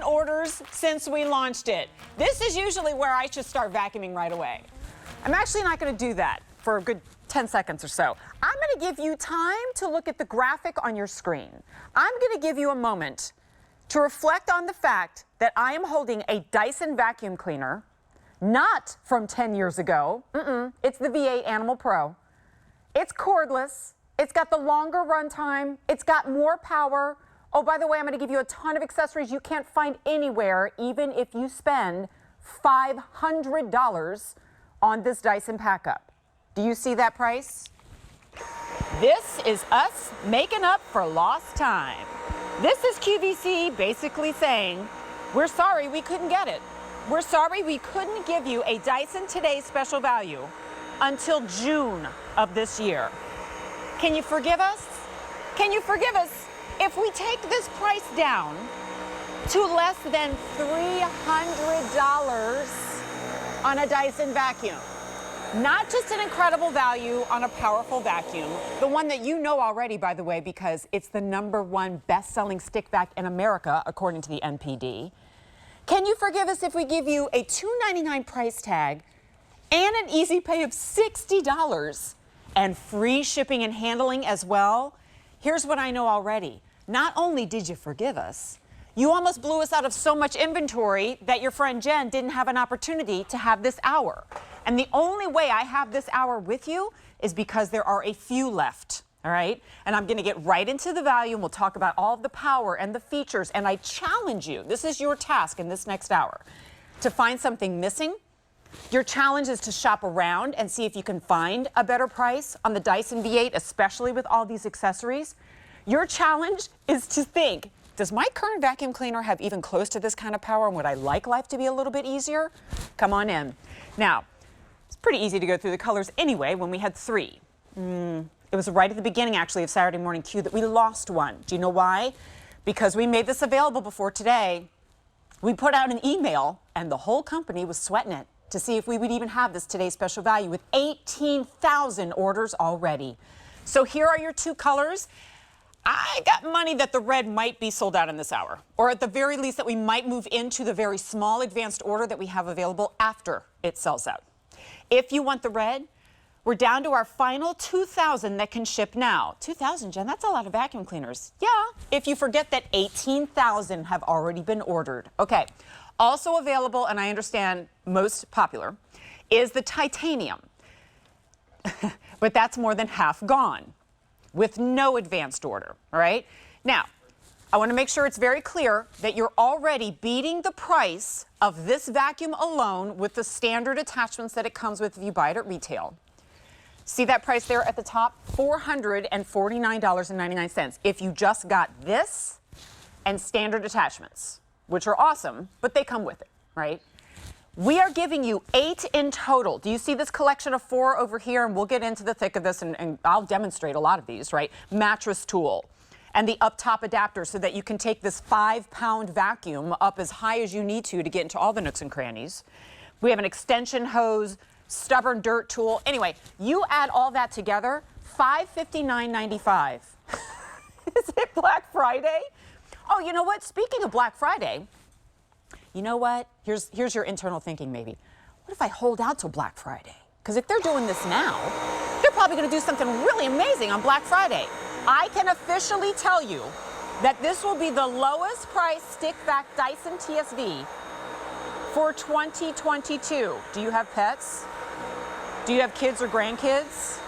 orders since we launched it. This is usually where I should start vacuuming right away. I'm actually not going to do that for a good 10 seconds or so. I'm going to give you time to look at the graphic on your screen. I'm going to give you a moment to reflect on the fact that I am holding a Dyson vacuum cleaner, not from 10 years ago. It's the V8 Animal Pro. It's cordless. It's got the longer runtime. It's got more power. Oh, by the way, I'm going to give you a ton of accessories you can't find anywhere, even if you spend $500 on this Dyson pack-up. Do you see that price? This is us making up for lost time. This is QVC basically saying, we're sorry we couldn't get it. We're sorry we couldn't give you a Dyson Today special value until June of this year. Can you forgive us? Can you forgive us if we take this price down to less than $300 on a Dyson vacuum? Not just an incredible value on a powerful vacuum, the one that you know already, by the way, because it's the #1 best-selling stick vac in America, according to the NPD. Can you forgive us if we give you a $299 price tag and an easy pay of $60 and free shipping and handling as well? Here's what I know already. Not only did you forgive us, you almost blew us out of so much inventory that your friend Jen didn't have an opportunity to have this hour. And the only way I have this hour with you is because there are a few left, all right? And I'm going to get right into the value, and we'll talk about all of the power and the features. And I challenge you, this is your task in this next hour, to find something missing. Your challenge is to shop around and see if you can find a better price on the Dyson V8, especially with all these accessories. Your challenge is to think, does my current vacuum cleaner have even close to this kind of power, and would I like life to be a little bit easier? Come on in. Now, it's pretty easy to go through the colors anyway when we had 3. It was right at the beginning, actually, of Saturday Morning Q that we lost one. Do you know why? Because we made this available before today. We put out an email, and the whole company was sweating it to see if we would even have this today's special value with 18,000 orders already. So here are your 2 colors. I got money that the red might be sold out in this hour, or at the very least that we might move into the very small advanced order that we have available after it sells out. If you want the red, we're down to our final 2,000 that can ship now. 2,000, Jen, that's a lot of vacuum cleaners. Yeah, if you forget that 18,000 have already been ordered. Okay, also available, and I understand most popular, is the titanium. But that's more than half gone with no advanced order, all right? Now, I want to make sure it's very clear that you're already beating the price of this vacuum alone with the standard attachments that it comes with if you buy it at retail. See that price there at the top? $449.99 if you just got this and standard attachments, which are awesome, but they come with it, right? We are giving you 8 in total. Do you see this collection of 4 over here? And we'll get into the thick of this, and I'll demonstrate a lot of these, right? Mattress tool and the up-top adapter so that you can take this 5-pound vacuum up as high as you need to get into all the nooks and crannies. We have an extension hose, stubborn dirt tool. Anyway, you add all that together, $559.95. Is it Black Friday? Oh, you know what? Speaking of Black Friday, you know what? Here's your internal thinking maybe. What if I hold out till Black Friday? Because if they're doing this now, they're probably going to do something really amazing on Black Friday. I can officially tell you that this will be the lowest price stick vac Dyson TSV for 2022. Do you have pets? Do you have kids or grandkids?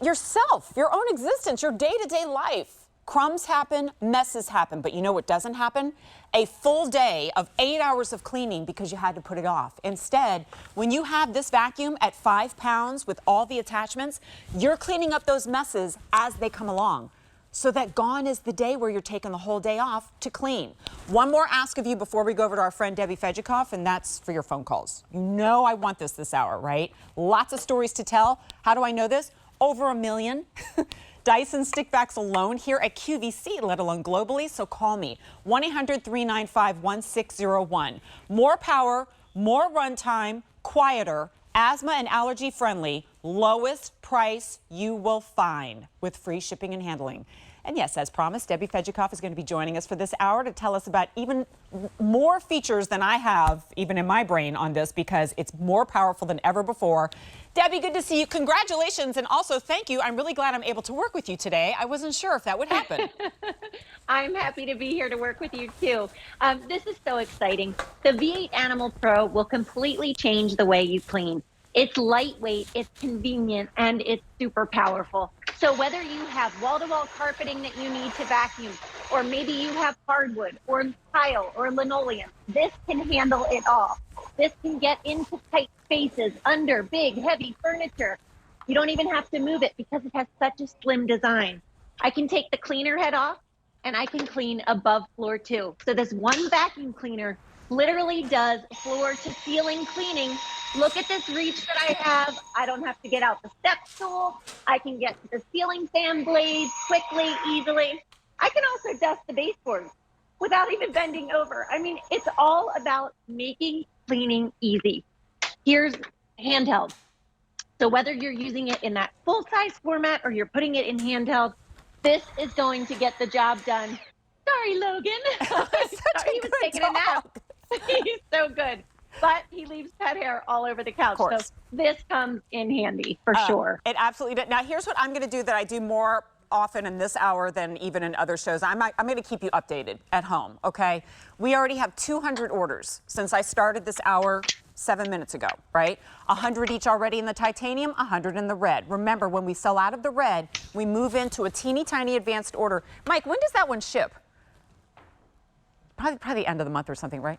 Yourself, your own existence, your day-to-day life. Crumbs happen, messes happen, but you know what doesn't happen? A full day of 8 hours of cleaning because you had to put it off. Instead, when you have this vacuum at 5 pounds with all the attachments, you're cleaning up those messes as they come along. So that gone is the day where you're taking the whole day off to clean. One more ask of you before we go over to our friend Debbie Fejikoff, and that's for your phone calls. You know I want this hour, right? Lots of stories to tell. How do I know this? Over 1 million. Dyson stick vacs alone here at QVC, let alone globally, so call me. 1-800-395-1601. More power, more runtime, quieter, asthma and allergy friendly, lowest price you will find with free shipping and handling. And yes, as promised, Debbie Fedjikoff is going to be joining us for this hour to tell us about even more features than I have even in my brain on this, because it's more powerful than ever before. Debbie, good to see you. Congratulations, and also thank you. I'm really glad I'm able to work with you today. I wasn't sure if that would happen. I'm happy to be here to work with you too. This is so exciting. The V8 Animal Pro will completely change the way you clean. It's lightweight, it's convenient, and it's super powerful. So whether you have wall-to-wall carpeting that you need to vacuum, or maybe you have hardwood or tile or linoleum, this can handle it all. This can get into tight spaces under big, heavy furniture. You don't even have to move it because it has such a slim design. I can take the cleaner head off and I can clean above floor too. So this one vacuum cleaner literally does floor to ceiling cleaning. Look at this reach that I have. I don't have to get out the step stool. I can get to the ceiling fan blades quickly, easily. I can also dust the baseboards without even bending over. I mean, it's all about making cleaning easy. Here's handheld. So whether you're using it in that full-size format or you're putting it in handheld, this is going to get the job done. Sorry, Logan. Sorry, he was taking a nap. He's so good. But he leaves pet hair all over the couch. So this comes in handy for sure. It absolutely does. Now, here's what I'm going to do that I do more often in this hour than even in other shows. I'm going to keep you updated at home, okay? We already have 200 orders since I started this hour 7 minutes ago, right? 100 each already in the titanium, 100 in the red. Remember, when we sell out of the red, we move into a teeny tiny advanced order. Mike, when does that one ship? Probably the end of the month or something, right?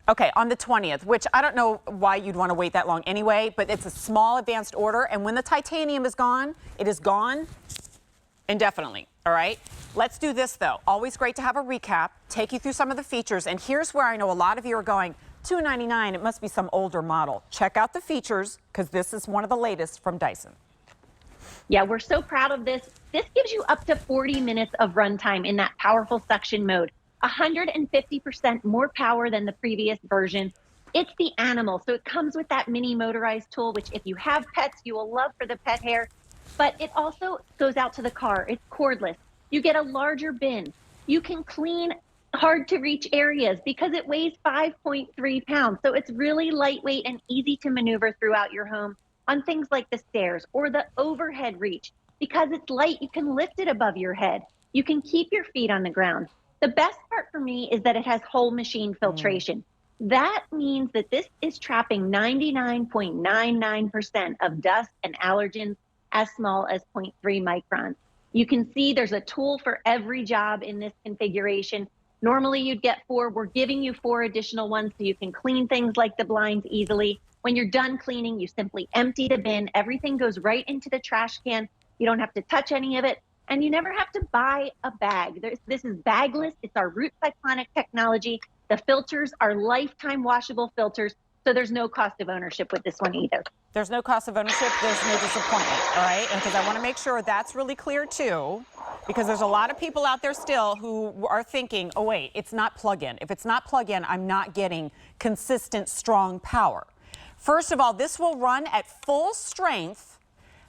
Okay, on the 20th, which I don't know why you'd want to wait that long anyway, but it's a small advanced order, and when the titanium is gone, it is gone indefinitely, all right? Let's do this, though. Always great to have a recap, take you through some of the features, and here's where I know a lot of you are going, $299, it must be some older model. Check out the features, because this is one of the latest from Dyson. Yeah, we're so proud of this. This gives you up to 40 minutes of runtime in that powerful suction mode. 150% more power than the previous version. It's the Animal, so it comes with that mini motorized tool, which if you have pets, you will love for the pet hair, but it also goes out to the car. It's cordless. You get a larger bin. You can clean hard to reach areas because it weighs 5.3 pounds. So it's really lightweight and easy to maneuver throughout your home on things like the stairs or the overhead reach. Because it's light, you can lift it above your head. You can keep your feet on the ground. The best part for me is that it has whole machine filtration. That means that this is trapping 99.99% of dust and allergens as small as 0.3 microns. You can see there's a tool for every job in this configuration. Normally you'd get 4. We're giving you 4 additional ones so you can clean things like the blinds easily. When you're done cleaning, you simply empty the bin. Everything goes right into the trash can. You don't have to touch any of it. And you never have to buy a bag. This is bagless. It's our root cyclonic technology. The filters are lifetime washable filters, so there's no cost of ownership with this one either. There's no cost of ownership. There's no disappointment, all right? And because I want to make sure that's really clear, too, because there's a lot of people out there still who are thinking, oh, wait, it's not plug-in. If it's not plug-in, I'm not getting consistent, strong power. First of all, this will run at full strength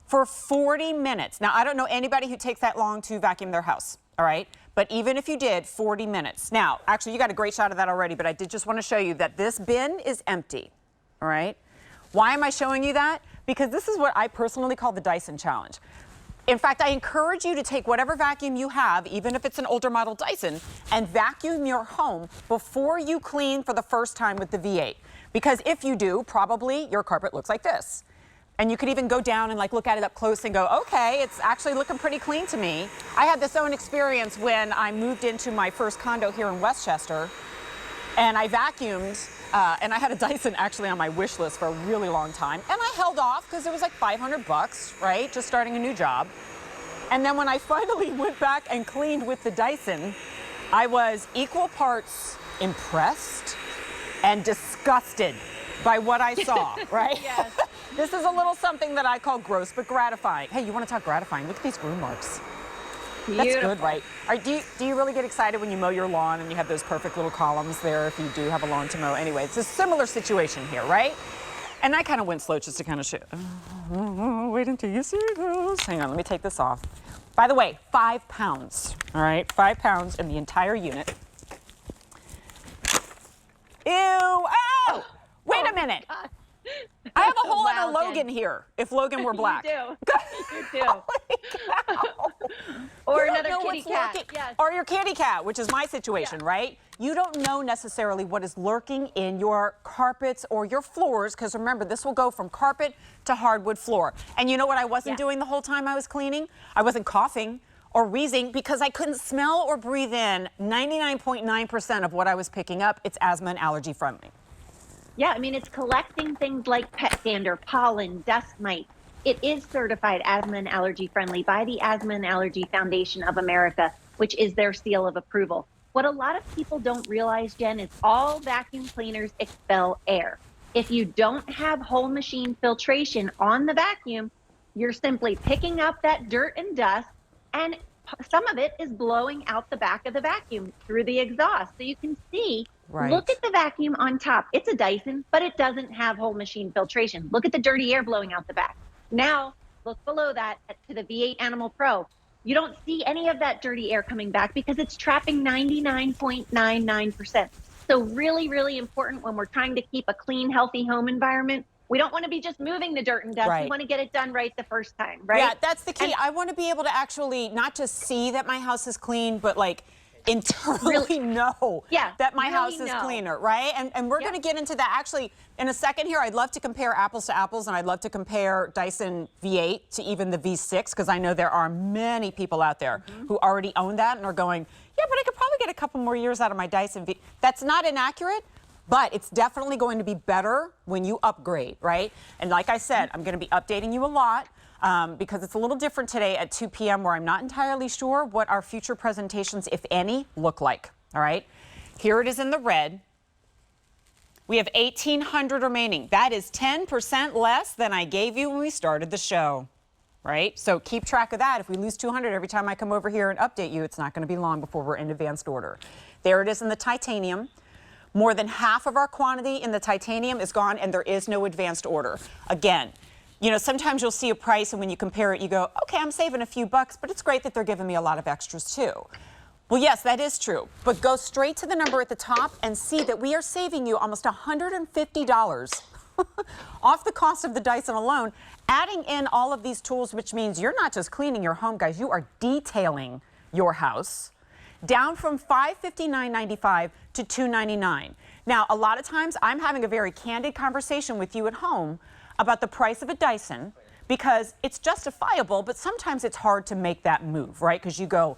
for 40 minutes. Now, I don't know anybody who takes that long to vacuum their house, all right? But even if you did, 40 minutes. Now, actually, you got a great shot of that already, but I did just want to show you that this bin is empty, all right? Why am I showing you that? Because this is what I personally call the Dyson challenge. In fact, I encourage you to take whatever vacuum you have, even if it's an older model Dyson, and vacuum your home before you clean for the first time with the V8. Because if you do, probably your carpet looks like this. And you could even go down and look at it up close and go, okay, it's actually looking pretty clean to me. I had this own experience when I moved into my first condo here in Westchester, and I vacuumed, and I had a Dyson actually on my wish list for a really long time. And I held off because it was like $500, right? Just starting a new job. And then when I finally went back and cleaned with the Dyson, I was equal parts impressed and disgusted by what I saw, right? Yes. This is a little something that I call gross but gratifying. Hey, you want to talk gratifying? Look at these groom marks. Beautiful. That's good, right? Do you really get excited when you mow your lawn and you have those perfect little columns there if you do have a lawn to mow? Anyway, it's a similar situation here, right? And I kind of went slow just to kind of show. Wait until you see this. Hang on, let me take this off. By the way, 5 pounds, all right? 5 pounds in the entire unit. Ew, oh, wait a minute. God. I have a whole Wow, other Logan Jen. here, if Logan were black. You do. You Or don't another know kitty what's cat. lurking- Yes. Or your kitty cat, which is my situation, right? You don't know necessarily what is lurking in your carpets or your floors, because remember, this will go from carpet to hardwood floor. And you know what I wasn't doing the whole time I was cleaning? I wasn't coughing or wheezing because I couldn't smell or breathe in 99.9% of what I was picking up. It's asthma and allergy friendly. Yeah, I mean, it's collecting things like pet dander, pollen, dust mites. It is certified asthma and allergy friendly by the Asthma and Allergy Foundation of America, which is their seal of approval. What a lot of people don't realize, Jen, is all vacuum cleaners expel air. If you don't have whole machine filtration on the vacuum, you're simply picking up that dirt and dust, and some of it is blowing out the back of the vacuum through the exhaust. So you can see, look at the vacuum on top. It's a Dyson, but it doesn't have whole machine filtration. Look at the dirty air blowing out the back. Now, look below that to the V8 Animal Pro. You don't see any of that dirty air coming back because it's trapping 99.99%. So really, really important when we're trying to keep a clean, healthy home environment. We don't want to be just moving the dirt and dust. We want to get it done right the first time, right? Yeah, that's the key. I want to be able to actually not just see that my house is clean, but like internally know that my house is cleaner, right? And we're going to get into that actually in a second here. I'd love to compare apples to apples, and I'd love to compare Dyson V8 to even the V6, because I know there are many people out there who already own that and are going, yeah, but I could probably get a couple more years out of my Dyson V. That's not inaccurate, but it's definitely going to be better when you upgrade, right? And like I said, I'm going to be updating you a lot. Because it's a little different today at 2 p.m. where I'm not entirely sure what our future presentations, if any, look like. All right. Here it is in the red. We have 1,800 remaining. That is 10% less than I gave you when we started the show. Right. So keep track of that. If we lose 200 every time I come over here and update you, it's not going to be long before we're in advanced order. There it is in the titanium. More than half of our quantity in the titanium is gone, and there is no advanced order. Again, you know, sometimes you'll see a price and when you compare it, you go, okay, I'm saving a few bucks, but it's great that they're giving me a lot of extras too. Well, yes, that is true, but go straight to the number at the top and see that we are saving you almost $150 off the cost of the Dyson alone, adding in all of these tools, which means you're not just cleaning your home, guys, you are detailing your house, down from $559.95 to $299. Now, a lot of times I'm having a very candid conversation with you at home about the price of a Dyson because it's justifiable, but sometimes it's hard to make that move, right? Because you go,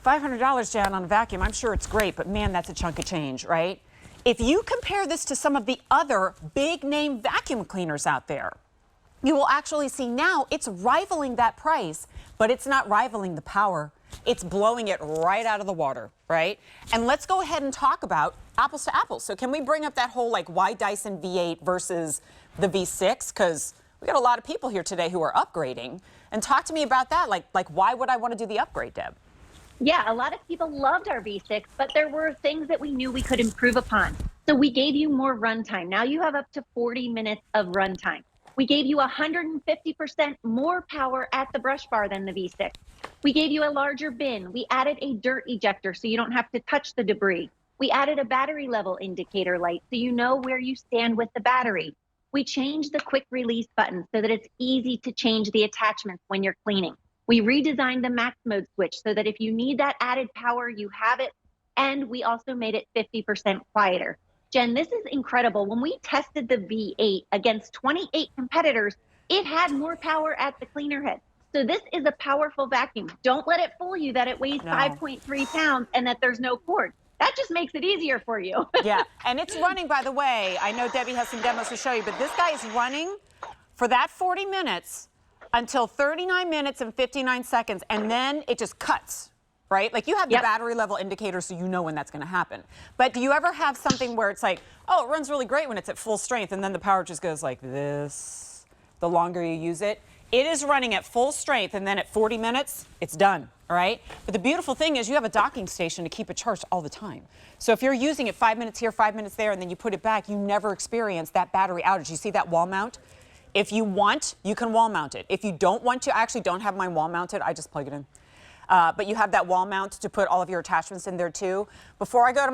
$500, Jan, on a vacuum, I'm sure it's great, but man, that's a chunk of change, right? If you compare this to some of the other big name vacuum cleaners out there, you will actually see now it's rivaling that price, but it's not rivaling the power. It's blowing it right out of the water, right? And let's go ahead and talk about apples to apples. So can we bring up that whole like why Dyson V8 versus the V6? Because we got a lot of people here today who are upgrading. And talk to me about that. Like why would I want to do the upgrade, Deb? Yeah, a lot of people loved our V6, but there were things that we knew we could improve upon. So we gave you more runtime. Now you have up to 40 minutes of runtime. We gave you 150% more power at the brush bar than the V6. We gave you a larger bin. We added a dirt ejector so you don't have to touch the debris. We added a battery level indicator light so you know where you stand with the battery. We changed the quick release button so that it's easy to change the attachments when you're cleaning. We redesigned the max mode switch so that if you need that added power, you have it. And we also made it 50% quieter. Jen, this is incredible. When we tested the V8 against 28 competitors, it had more power at the cleaner head. So this is a powerful vacuum. Don't let it fool you that it weighs 5.3 pounds and that there's no cord. That just makes it easier for you. Yeah, and it's running, by the way. I know Debbie has some demos to show you, but this guy is running for that 40 minutes until 39 minutes and 59 seconds, and then it just cuts, right? Like you have the battery level indicator so you know when that's going to happen. But do you ever have something where it's like, oh, it runs really great when it's at full strength, and then the power just goes like this the longer you use it? It is running at full strength, and then at 40 minutes, it's done, all right? But the beautiful thing is you have a docking station to keep it charged all the time. So if you're using it 5 minutes here, 5 minutes there, and then you put it back, you never experience that battery outage. You see that wall mount? If you want, you can wall mount it. If you don't want to, I actually don't have mine wall mounted. I just plug it in. But you have that wall mount to put all of your attachments in there too. Before I go to my